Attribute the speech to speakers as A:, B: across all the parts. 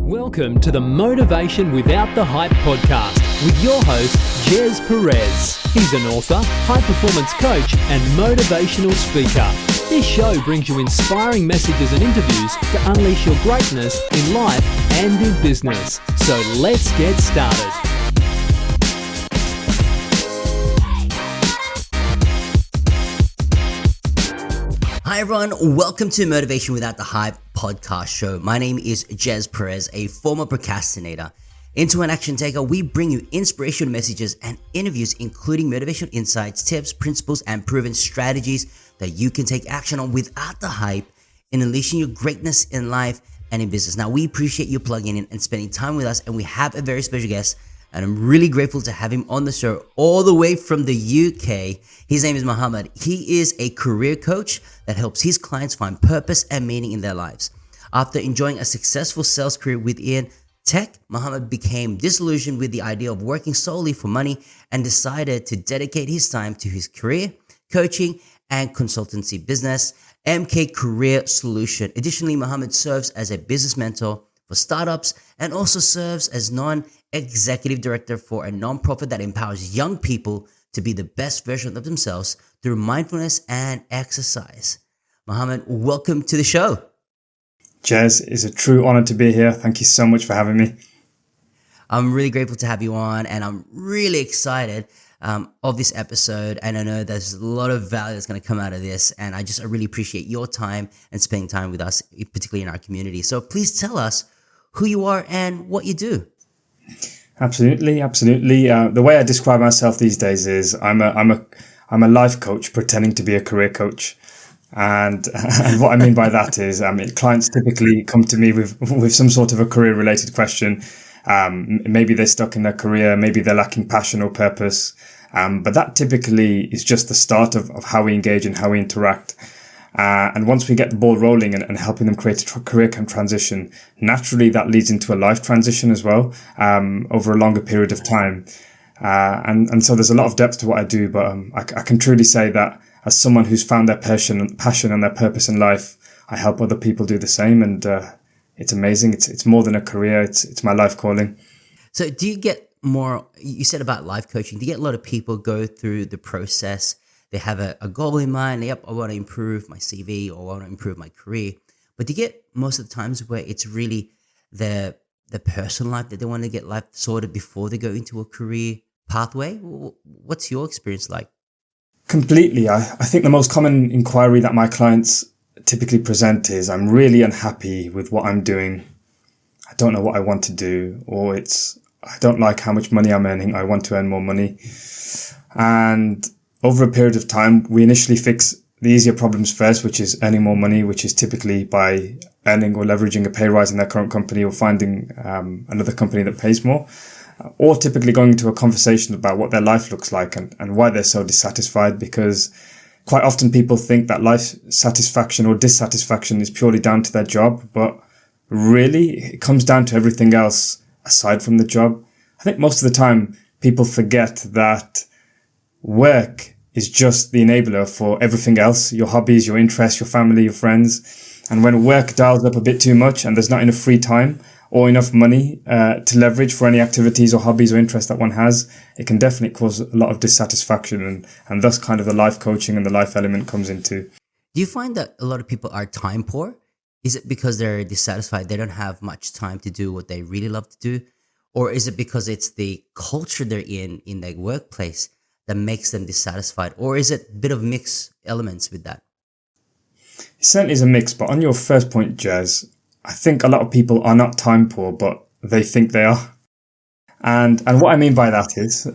A: Welcome to the Motivation Without the Hype podcast with your host, Gez Perez. He's an author, high-performance coach, and motivational speaker. This show brings you inspiring messages and interviews to unleash your greatness in life and in business. So let's get started.
B: Hi everyone, welcome to Motivation Without the Hype podcast show. My name is Gez Perez, a former procrastinator. Into an action taker, we bring you inspirational messages and interviews, including motivational insights, tips, principles, and proven strategies that you can take action on without the hype in unleashing your greatness in life and in business. Now, we appreciate you plugging in and spending time with us, and we have a very special guest, and I'm really grateful to have him on the show all the way from the UK. His name is Mohammed. He is a career coach that helps his clients find purpose and meaning in their lives. After enjoying a successful sales career within tech, Mohammed became disillusioned with the idea of working solely for money and decided to dedicate his time to his career, coaching, and consultancy business, MK Career Solution. Additionally, Mohammed serves as a business mentor for startups and also serves as non-executive director for a nonprofit that empowers young people to be the best version of themselves through mindfulness and exercise. Mohammed, welcome to the show.
C: Gez, it's a true honor to be here. Thank you so much for having me.
B: I'm really grateful to have you on, and I'm really excited of this episode. And I know there's a lot of value that's going to come out of this, and I really appreciate your time and spending time with us, particularly in our community. So please tell us who you are and what you do.
C: Absolutely. The way I describe myself these days is I'm a life coach pretending to be a career coach. And what I mean by that is, clients typically come to me with some sort of a career related question. Maybe they're stuck in their career, maybe they're lacking passion or purpose. But that typically is just the start of how we engage and how we interact. And once we get the ball rolling and helping them create a career transition, naturally that leads into a life transition as well, over a longer period of time. And so there's a lot of depth to what I do, but I can truly say that as someone who's found their passion and their purpose in life, I help other people do the same. And it's amazing. It's more than a career. It's my life calling.
B: So do you get more, you said about life coaching, do you get a lot of people go through the process? They have a goal in mind. Yep, I want to improve my CV or I want to improve my career. But do you get most of the times where it's really the personal life that they want to get life sorted before they go into a career pathway? What's your experience like?
C: Completely. I think the most common inquiry that my clients typically present is, I'm really unhappy with what I'm doing. I don't know what I want to do, or I don't like how much money I'm earning. I want to earn more money. And over a period of time, we initially fix the easier problems first, which is earning more money, which is typically by earning or leveraging a pay rise in their current company or finding another company that pays more, or typically going into a conversation about what their life looks like and why they're so dissatisfied, because quite often people think that life satisfaction or dissatisfaction is purely down to their job, but really it comes down to everything else aside from the job. I think most of the time people forget that work is just the enabler for everything else, your hobbies, your interests, your family, your friends. And when work dials up a bit too much and there's not enough free time or enough money to leverage for any activities or hobbies or interests that one has, it can definitely cause a lot of dissatisfaction, and thus kind of the life coaching and the life element comes into.
B: Do you find that a lot of people are time poor? Is it because they're dissatisfied, they don't have much time to do what they really love to do? Or is it because it's the culture they're in their workplace that makes them dissatisfied? Or is it a bit of mixed elements with that?
C: It certainly is a mix, but on your first point, Gez, I think a lot of people are not time poor, but they think they are. And what I mean by that is,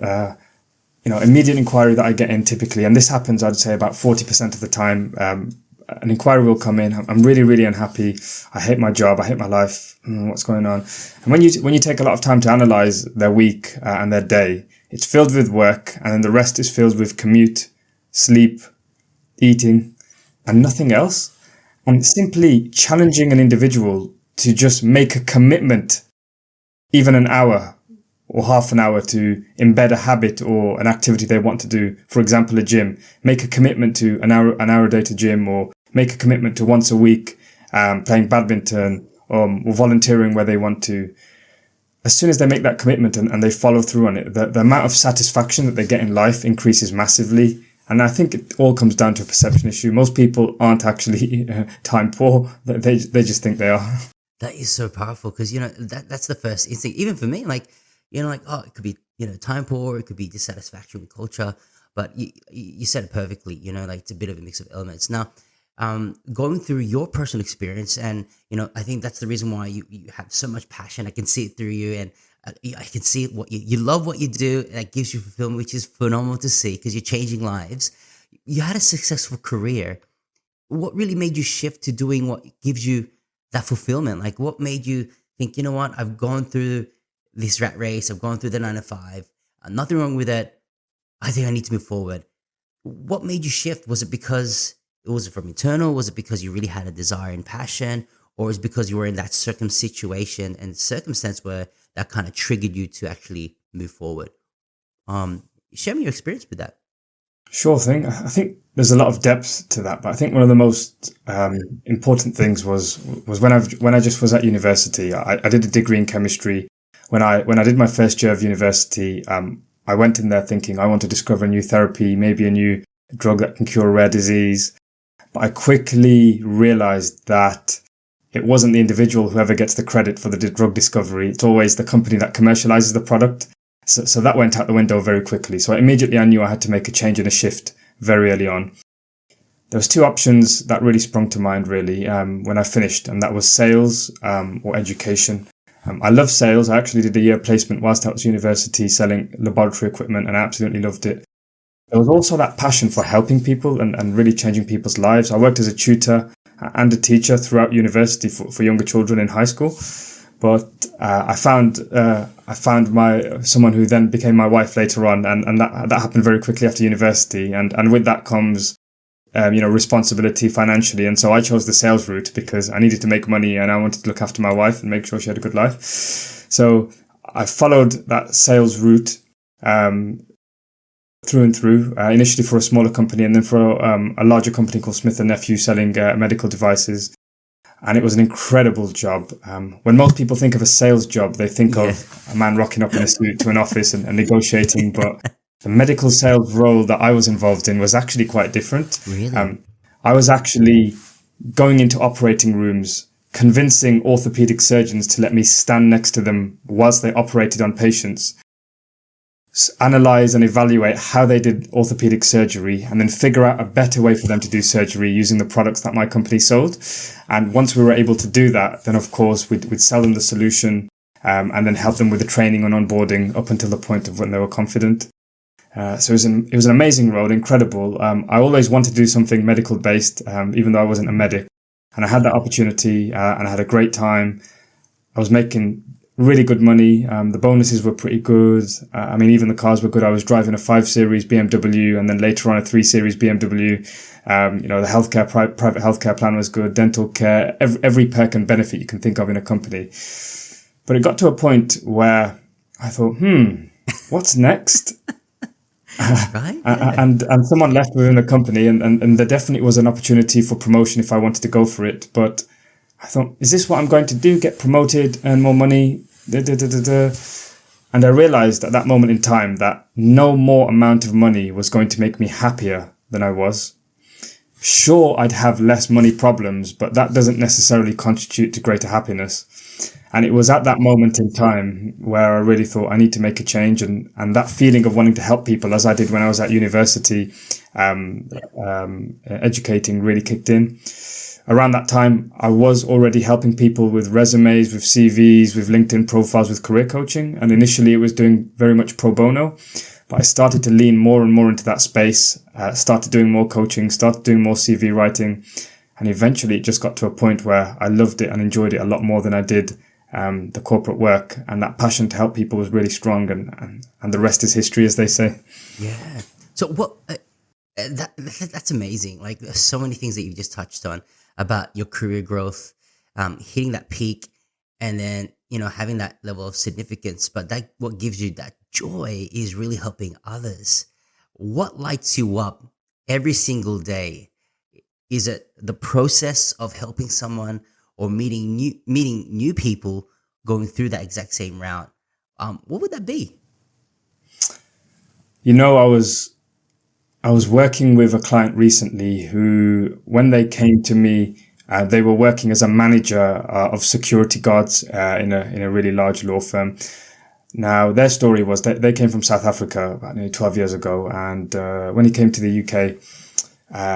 C: immediate inquiry that I get in typically, and this happens, I'd say about 40% of the time, an inquiry will come in. I'm really, really unhappy. I hate my job. I hate my life. What's going on? And when you take a lot of time to analyze their week and their day, it's filled with work, and then the rest is filled with commute, sleep, eating, and nothing else. And simply challenging an individual to just make a commitment, even an hour or half an hour, to embed a habit or an activity they want to do. For example, a gym. Make a commitment to an hour a day to gym, or make a commitment to once a week playing badminton or volunteering where they want to. As soon as they make that commitment and they follow through on it, the amount of satisfaction that they get in life increases massively. And I think it all comes down to a perception issue. Most people aren't actually time poor. They just think they are.
B: That is so powerful because, that's the first instinct. Even for me, oh, it could be, time poor, it could be dissatisfaction with culture. But you said it perfectly, it's a bit of a mix of elements. Now, going through your personal experience, and, I think that's the reason why you have so much passion. I can see it through you, and I can see it, what you love what you do. That gives you fulfillment, which is phenomenal to see because you're changing lives. You had a successful career. What really made you shift to doing what gives you that fulfillment? Like, what made you think, you know what, I've gone through this rat race, I've gone through the 9 to 5, nothing wrong with it, I think I need to move forward. What made you shift? Was it because it was from internal? Was it because you really had a desire and passion? Or was it because you were in that situation and circumstance where that kind of triggered you to actually move forward? Share me your experience with that.
C: Sure thing. I think there's a lot of depth to that, but I think one of the most important things was when I just was at university. I did a degree in chemistry. When I did my first year of university, I went in there thinking I want to discover a new therapy, maybe a new drug that can cure a rare disease. But I quickly realized that it wasn't the individual who ever gets the credit for the drug discovery. It's always the company that commercializes the product. So that went out the window very quickly. So immediately I knew I had to make a change and a shift very early on. There was 2 options that really sprung to mind really when I finished, and that was sales or education. I love sales. I actually did a year placement whilst I was at university selling laboratory equipment, and I absolutely loved it. There was also that passion for helping people and really changing people's lives. I worked as a tutor and a teacher throughout university for younger children in high school. But I found someone who then became my wife later on, and that happened very quickly after university. And with that comes, responsibility financially. And so I chose the sales route because I needed to make money and I wanted to look after my wife and make sure she had a good life. So I followed that sales route through and through. Initially for a smaller company, and then for a larger company called Smith & Nephew selling medical devices. And it was an incredible job. When most people think of a sales job, they think of a man rocking up in a suit to an office and negotiating. But the medical sales role that I was involved in was actually quite different.
B: Really?
C: I was actually going into operating rooms, convincing orthopedic surgeons to let me stand next to them whilst they operated on patients, analyze and evaluate how they did orthopedic surgery, and then figure out a better way for them to do surgery using the products that my company sold. And once we were able to do that, then of course we'd sell them the solution and then help them with the training and onboarding up until the point of when they were confident. So it was an amazing role, incredible. I always wanted to do something medical based, even though I wasn't a medic. And I had that opportunity and I had a great time. I was making really good money. The bonuses were pretty good. Even the cars were good. I was driving a 5 Series BMW and then later on a 3 Series BMW. The healthcare, private healthcare plan was good. Dental care, every perk and benefit you can think of in a company. But it got to a point where I thought, what's next?
B: Right?
C: And someone left within the company and there definitely was an opportunity for promotion if I wanted to go for it. But I thought, is this what I'm going to do? Get promoted, earn more money? And I realized at that moment in time that no more amount of money was going to make me happier than I was. Sure, I'd have less money problems, but that doesn't necessarily contribute to greater happiness. And it was at that moment in time where I really thought I need to make a change. And that feeling of wanting to help people, as I did when I was at university, educating really kicked in. Around that time, I was already helping people with resumes, with CVs, with LinkedIn profiles, with career coaching. And initially it was doing very much pro bono, but I started to lean more and more into that space, started doing more coaching, started doing more CV writing. And eventually it just got to a point where I loved it and enjoyed it a lot more than I did the corporate work. And that passion to help people was really strong, and the rest is history, as they say.
B: Yeah. So what, that's amazing. Like, there's so many things that you just touched on about your career growth, hitting that peak, and then, having that level of significance. But that, what gives you that joy is really helping others. What lights you up every single day? Is it the process of helping someone, or meeting new people going through that exact same route, what would that be?
C: I was working with a client recently who, when they came to me, they were working as a manager of security guards in a really large law firm. Now, their story was that they came from South Africa about nearly 12 years ago, and when he came to the UK,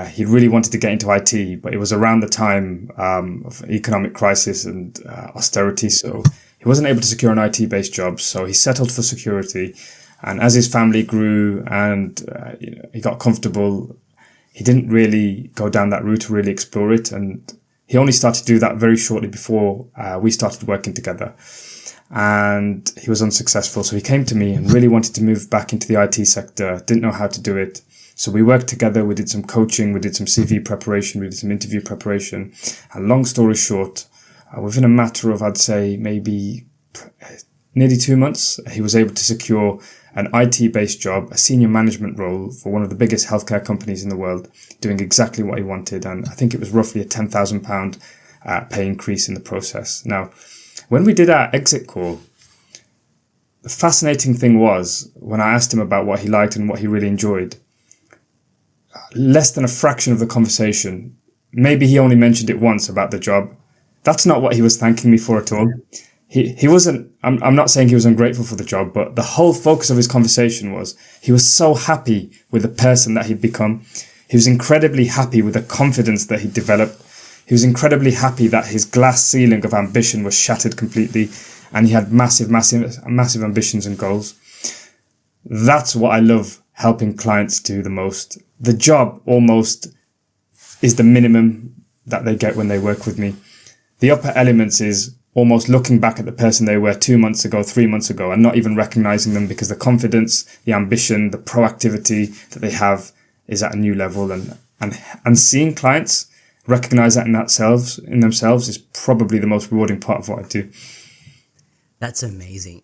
C: he really wanted to get into IT, but it was around the time of economic crisis and austerity, so he wasn't able to secure an IT-based job, so he settled for security. And as his family grew and he got comfortable, he didn't really go down that route to really explore it. And he only started to do that very shortly before we started working together. And he was unsuccessful. So he came to me and really wanted to move back into the IT sector, didn't know how to do it. So we worked together, we did some coaching, we did some CV preparation, we did some interview preparation. And long story short, within a matter of, I'd say, maybe nearly 2 months, he was able to secure an IT-based job, a senior management role for one of the biggest healthcare companies in the world, doing exactly what he wanted. And I think it was roughly a £10,000 pay increase in the process. Now, when we did our exit call, the fascinating thing was when I asked him about what he liked and what he really enjoyed, less than a fraction of the conversation, maybe he only mentioned it once about the job. That's not what he was thanking me for at all. He wasn't, I'm not saying he was ungrateful for the job, but the whole focus of his conversation was he was so happy with the person that he'd become. He was incredibly happy with the confidence that he'd developed. He was incredibly happy that his glass ceiling of ambition was shattered completely and he had massive ambitions and goals. That's what I love helping clients do the most. The job almost is the minimum that they get when they work with me. The upper elements is almost looking back at the person they were 2 months ago, 3 months ago, and not even recognizing them because the confidence, the ambition, the proactivity that they have is at a new level. And seeing clients recognize that in themselves is probably the most rewarding part of what I do.
B: That's amazing.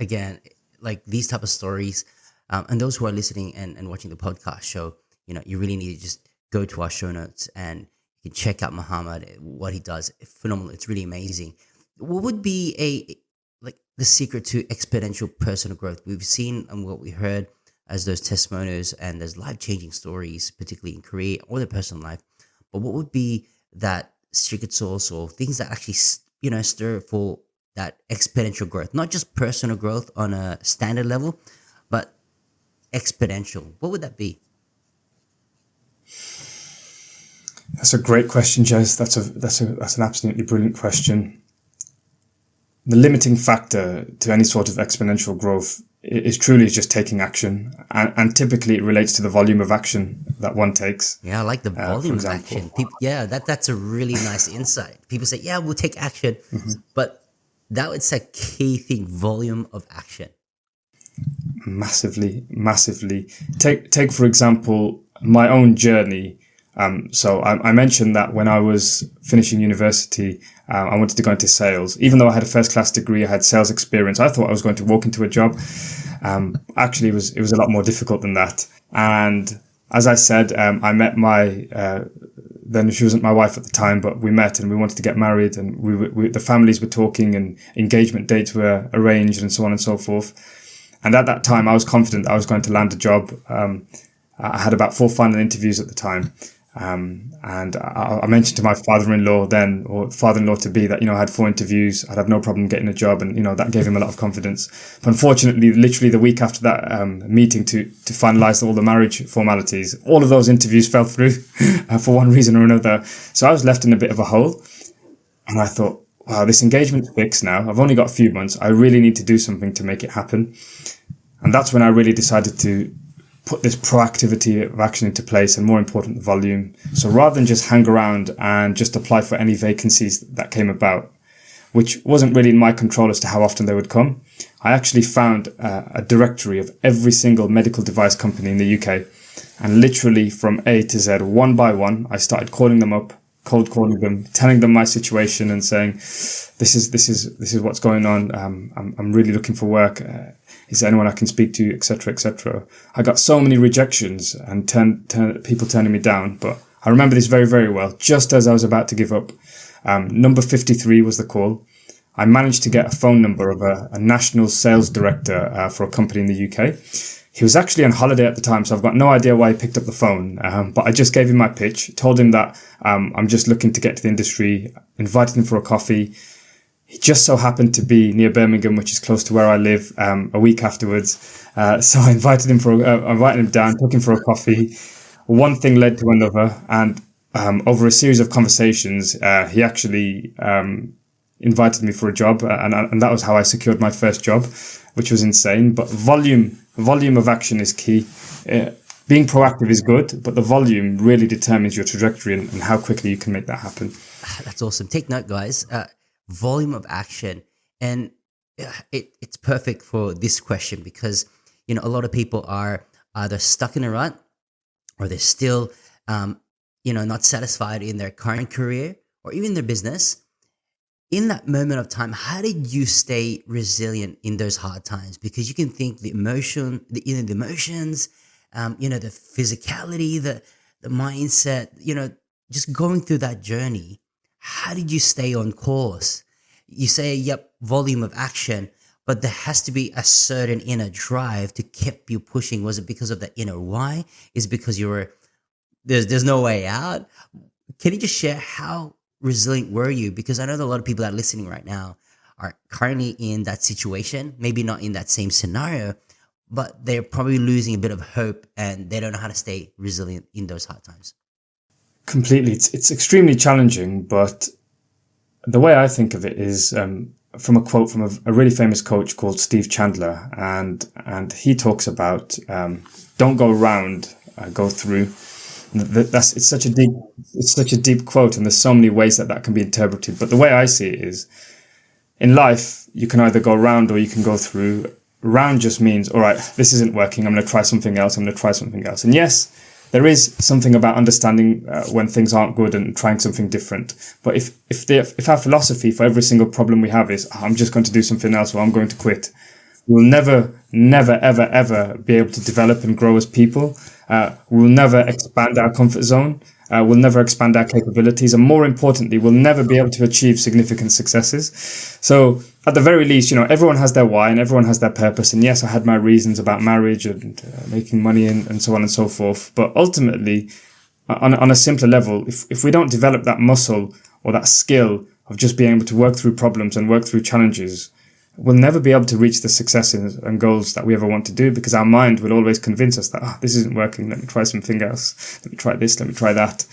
B: Again, like these type of stories, and those who are listening and watching the podcast show, you really need to just go to our show notes and you can check out Mohammed, what he does. Phenomenal. It's really amazing. What would be the secret to exponential personal growth? We've seen and what we heard as those testimonials and those life-changing stories, particularly in career or their personal life. But what would be that secret sauce or things that actually, stir for that exponential growth? Not just personal growth on a standard level, but exponential. What would that be?
C: That's a great question, Gez. That's an absolutely brilliant question. The limiting factor to any sort of exponential growth is truly just taking action. And typically it relates to the volume of action that one takes.
B: Yeah, I like the volume of action. That's a really nice insight. People say, yeah, we'll take action. Mm-hmm. But that's a key thing, volume of action.
C: Massively. Take for example, my own journey. So I mentioned that when I was finishing university, I wanted to go into sales. Even though I had a first class degree, I had sales experience. I thought I was going to walk into a job. Actually, it was a lot more difficult than that. And as I said, I met then she wasn't my wife at the time, but we met and we wanted to get married, and the families were talking and engagement dates were arranged and so on and so forth. And at that time, I was confident I was going to land a job. I had about 4 final interviews at the time. And I mentioned to my father-in-law then, or father-in-law to be, that, I had 4 interviews. I'd have no problem getting a job. And, that gave him a lot of confidence. But unfortunately, literally the week after that meeting to finalize all the marriage formalities, all of those interviews fell through for one reason or another. So I was left in a bit of a hole. And I thought, wow, this engagement's fixed now. I've only got a few months. I really need to do something to make it happen. And that's when I really decided to put this proactivity of action into place, and more important, the volume. So rather than just hang around and just apply for any vacancies that came about, which wasn't really in my control as to how often they would come, I actually found a directory of every single medical device company in the UK. And literally from A to Z, one by one, I started calling them up, cold calling them, telling them my situation and saying, this is what's going on. I'm really looking for work. Is there anyone I can speak to, etc., etc. I got so many rejections and people turning me down. But I remember this very, very well. Just as I was about to give up, Number 53 was the call. I managed to get a phone number of a national sales director for a company in the UK. He was actually on holiday at the time, so I've got no idea why he picked up the phone. But I just gave him my pitch, told him that I'm just looking to get to the industry, invited him for a coffee. He just so happened to be near Birmingham, which is close to where I live, a week afterwards. So I invited him down, took him for a coffee. One thing led to another, and over a series of conversations, he actually invited me for a job, and that was how I secured my first job, which was insane. But volume of action is key. Being proactive is good, but the volume really determines your trajectory and how quickly you can make that happen.
B: That's awesome. Take note, guys. Volume of action, and it's perfect for this question because a lot of people are either stuck in a rut or they're still not satisfied in their current career or even their business. In that moment of time, how did you stay resilient in those hard times? Because you can think the emotions, the physicality, the mindset, just going through that journey. How did you stay on course? You say, yep, volume of action, but there has to be a certain inner drive to keep you pushing. Was it because of the inner why? Is it because there's no way out? Can you just share how resilient were you? Because I know that a lot of people that are listening right now are currently in that situation, maybe not in that same scenario, but they're probably losing a bit of hope and they don't know how to stay resilient in those hard times.
C: Completely. It's extremely challenging, but the way I think of it is from a quote from a really famous coach called Steve Chandler, and he talks about don't go around, go through. It's such a deep quote, and there's so many ways that can be interpreted. But the way I see it is, in life, you can either go round or you can go through. Round just means, all right, this isn't working. I'm going to try something else. And yes, there is something about understanding when things aren't good and trying something different. But if our philosophy for every single problem we have is, I'm just going to do something else or I'm going to quit, we'll never, ever, ever be able to develop and grow as people. We'll never expand our comfort zone. We'll never expand our capabilities. And more importantly, we'll never be able to achieve significant successes. So at the very least, everyone has their why and everyone has their purpose. And yes, I had my reasons about marriage and making money and so on and so forth. But ultimately, on a simpler level, if we don't develop that muscle or that skill of just being able to work through problems and work through challenges, we'll never be able to reach the successes and goals that we ever want to do, because our mind will always convince us that, this isn't working. Let me try something else. Let me try this. Let me try that.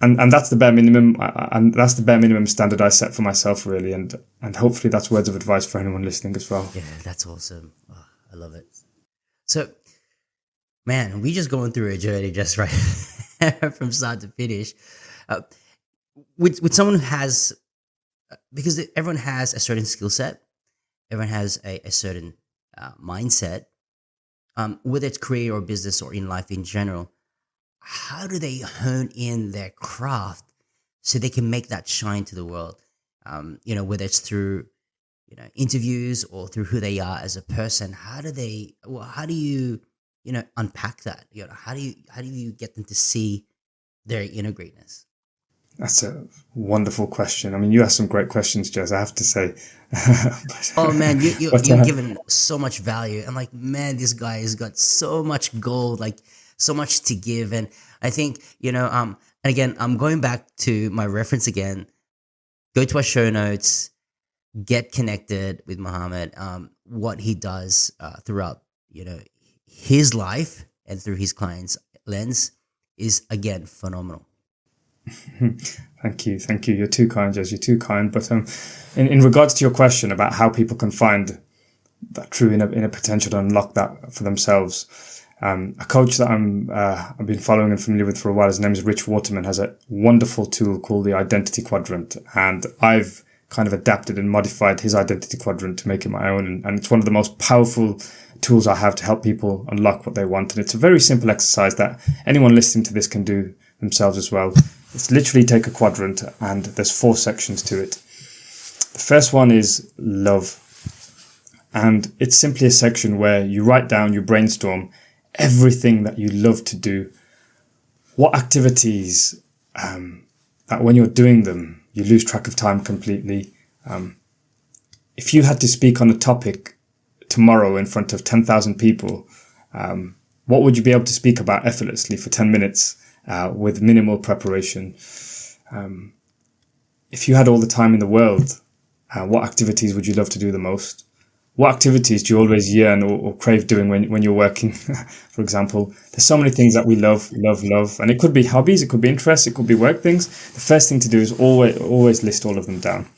C: And that's the bare minimum. And that's the bare minimum standard I set for myself, really. And hopefully that's words of advice for anyone listening as well.
B: Yeah, that's awesome. Oh, I love it. So, man, we just going through a journey just right from start to finish. With someone who has, because everyone has a certain skill set, everyone has a certain mindset, whether it's career or business or in life in general. How do they hone in their craft so they can make that shine to the world? Whether it's through interviews or through who they are as a person. How do you unpack that? How do you get them to see their inner greatness?
C: That's a wonderful question. I mean, you asked some great questions, Gez, I have to say.
B: Oh, man, you're giving so much value. I'm like, man, this guy has got so much gold, like so much to give. And I think, and again, I'm going back to my reference again. Go to our show notes, get connected with Mohammed. What he does throughout, his life and through his clients' lens is, again, phenomenal.
C: Thank you. You're too kind, Gez. You're too kind. But in regards to your question about how people can find that true inner potential to unlock that for themselves, a coach that I've been following and familiar with for a while, his name is Rich Waterman, has a wonderful tool called the Identity Quadrant, and I've kind of adapted and modified his Identity Quadrant to make it my own, and it's one of the most powerful tools I have to help people unlock what they want. And it's a very simple exercise that anyone listening to this can do themselves as well. It's literally take a quadrant and there's 4 sections to it. The first one is love. And it's simply a section where you write down, you brainstorm everything that you love to do. What activities that when you're doing them, You lose track of time completely. If you had to speak on a topic tomorrow in front of 10,000 people, what would you be able to speak about effortlessly for 10 minutes with minimal preparation? If you had all the time in the world, what activities would you love to do the most? What activities do you always yearn or crave doing when you're working, for example? There's so many things that we love. And it could be hobbies, it could be interests, it could be work things. The first thing to do is always list all of them down.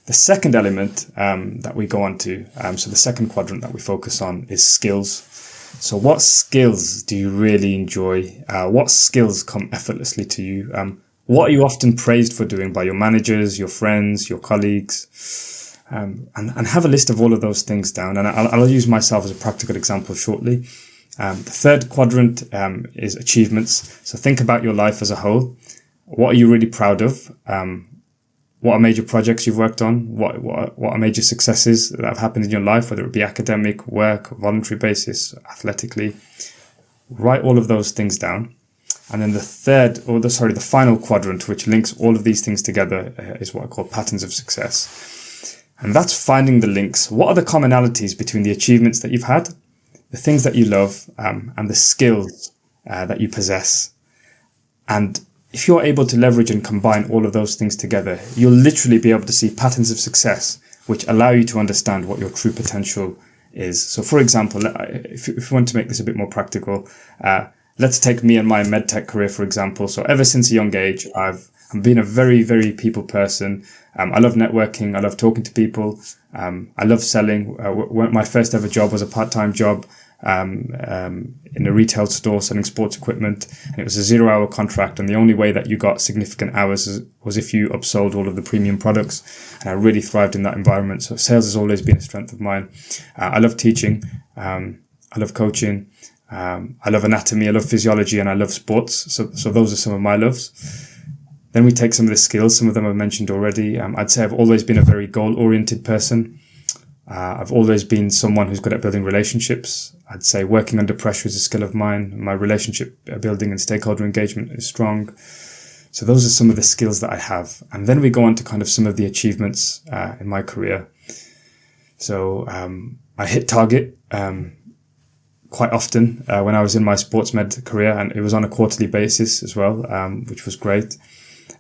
C: The second element that we go on to, so the second quadrant that we focus on is skills. So what skills do you really enjoy? What skills come effortlessly to you? What are you often praised for doing by your managers, your friends, your colleagues? And have a list of all of those things down. And I'll use myself as a practical example shortly. The third quadrant is achievements. So think about your life as a whole. What are you really proud of? What are major projects you've worked on? What are major successes that have happened in your life, whether it be academic, work, voluntary basis, athletically? Write all of those things down. And then the final quadrant, which links all of these things together, is what I call patterns of success. And that's finding the links. What are the commonalities between the achievements that you've had, the things that you love, and the skills that you possess? And if you're able to leverage and combine all of those things together, you'll literally be able to see patterns of success, which allow you to understand what your true potential is. So for example, if you want to make this a bit more practical, let's take me and my medtech career, for example. So ever since a young age, I've been a very, very people person. I love networking. I love talking to people. I love selling. My first ever job was a part-time job in a retail store selling sports equipment. And it was a 0-hour contract. And the only way that you got significant hours was if you upsold all of the premium products. And I really thrived in that environment. So sales has always been a strength of mine. I love teaching. I love coaching. I love anatomy, I love physiology, and I love sports. So those are some of my loves. Then we take some of the skills. Some of them I've mentioned already. I'd say I've always been a very goal-oriented person. I've always been someone who's good at building relationships. I'd say working under pressure is a skill of mine. My relationship building and stakeholder engagement is strong. So those are some of the skills that I have. And then we go on to kind of some of the achievements in my career. So I hit target quite often when I was in my sports med career, and it was on a quarterly basis as well, which was great.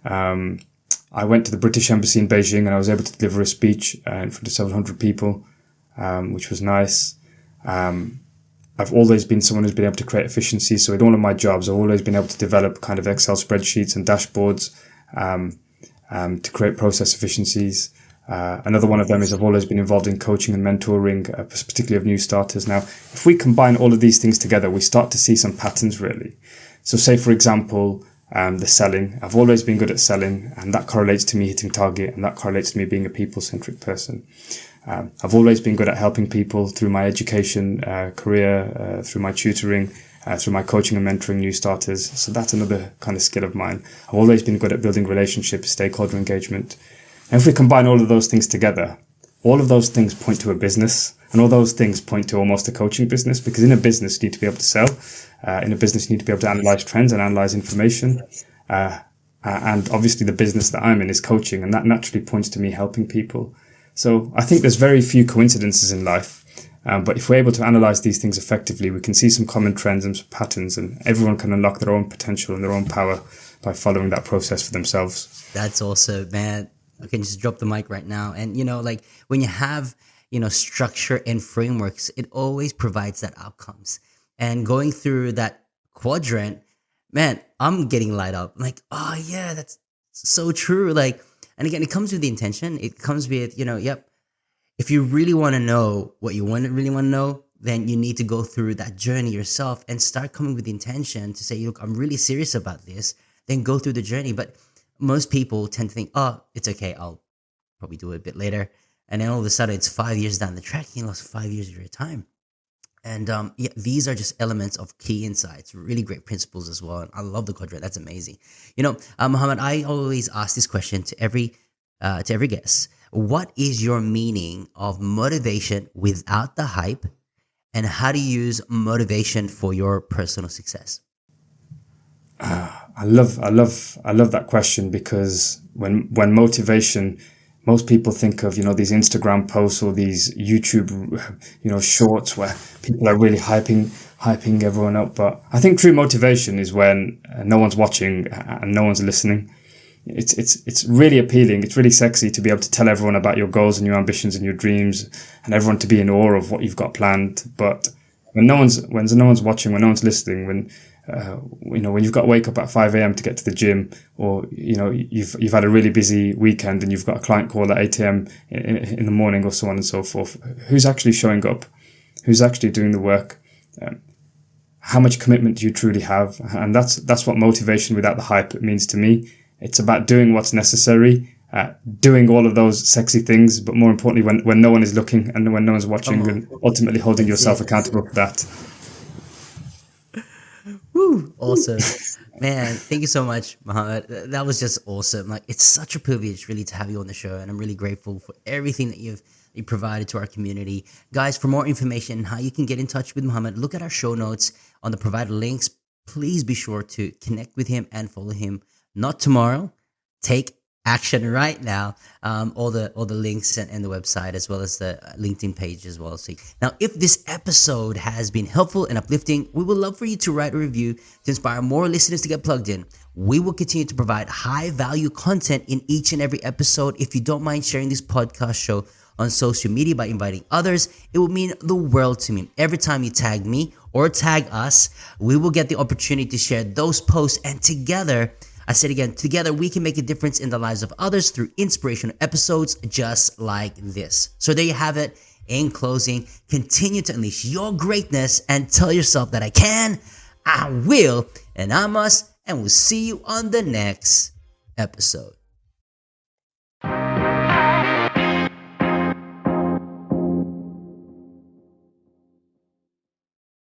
C: I went to the British Embassy in Beijing and I was able to deliver a speech in front of 700 people, which was nice. I've always been someone who's been able to create efficiency. So in all of my jobs, I've always been able to develop kind of Excel spreadsheets and dashboards to create process efficiencies. Another one of them is I've always been involved in coaching and mentoring, particularly of new starters. Now, if we combine all of these things together, we start to see some patterns really. So say, for example, the selling. I've always been good at selling, and that correlates to me hitting target, and that correlates to me being a people-centric person. I've always been good at helping people through my education career, through my tutoring, through my coaching and mentoring new starters. So that's another kind of skill of mine. I've always been good at building relationships, stakeholder engagement. And if we combine all of those things together, all of those things point to a business, and all those things point to almost a coaching business, because in a business, you need to be able to sell. In a business, you need to be able to analyze trends and analyze information. And obviously the business that I'm in is coaching, and that naturally points to me helping people. So I think there's very few coincidences in life. But if we're able to analyze these things effectively, we can see some common trends and some patterns, and everyone can unlock their own potential and their own power by following that process for themselves.
B: That's also, man, I can just drop the mic right now. And, like when you have, structure and frameworks, it always provides that outcomes. And going through that quadrant, man, I'm getting light up. Like, oh yeah, that's so true. Like, and again, it comes with the intention. It comes with, yep. If you really want to know what you really want to know, then you need to go through that journey yourself and start coming with the intention to say, look, I'm really serious about this. Then go through the journey. But most people tend to think, oh, it's okay, I'll probably do it a bit later. And then all of a sudden, it's 5 years down the track. You lost 5 years of your time. And these are just elements of key insights, really great principles as well. And I love the quadrant. That's amazing. Mohammed, I always ask this question to every guest. What is your meaning of motivation without the hype? And how do you use motivation for your personal success?
C: I love that question, because when motivation, most people think of, these Instagram posts or these YouTube, shorts where people are really hyping everyone up. But I think true motivation is when no one's watching and no one's listening. It's really appealing. It's really sexy to be able to tell everyone about your goals and your ambitions and your dreams, and everyone to be in awe of what you've got planned. But when no one's watching, when no one's listening, when you've got to wake up at 5 a.m. to get to the gym, or you've had a really busy weekend and you've got a client call at 8 a.m. in the morning, or so on and so forth, who's actually showing up? Who's actually doing the work? How much commitment do you truly have? And that's what motivation without the hype means to me. It's about doing what's necessary, doing all of those sexy things, but more importantly, when no one is looking and when no one's watching, and ultimately holding yourself accountable for that.
B: Woo! Awesome. Man, thank you so much, Mohammed. That was just awesome. Like, it's such a privilege really to have you on the show, and I'm really grateful for everything that you provided to our community. Guys, for more information on how you can get in touch with Mohammed, look at our show notes on the provided links. Please be sure to connect with him and follow him. Not tomorrow. Take action right now. All the links and the website, as well as the LinkedIn page as well. So now, if this episode has been helpful and uplifting, we would love for you to write a review to inspire more listeners to get plugged in. We will continue to provide high value content in each and every episode. If you don't mind sharing this podcast show on social media by inviting others, it would mean the world to me. Every time you tag me or tag us, we will get the opportunity to share those posts, and together, I said again, together we can make a difference in the lives of others through inspirational episodes just like this. So there you have it. In closing, continue to unleash your greatness and tell yourself that I can, I will, and I must, and we'll see you on the next episode.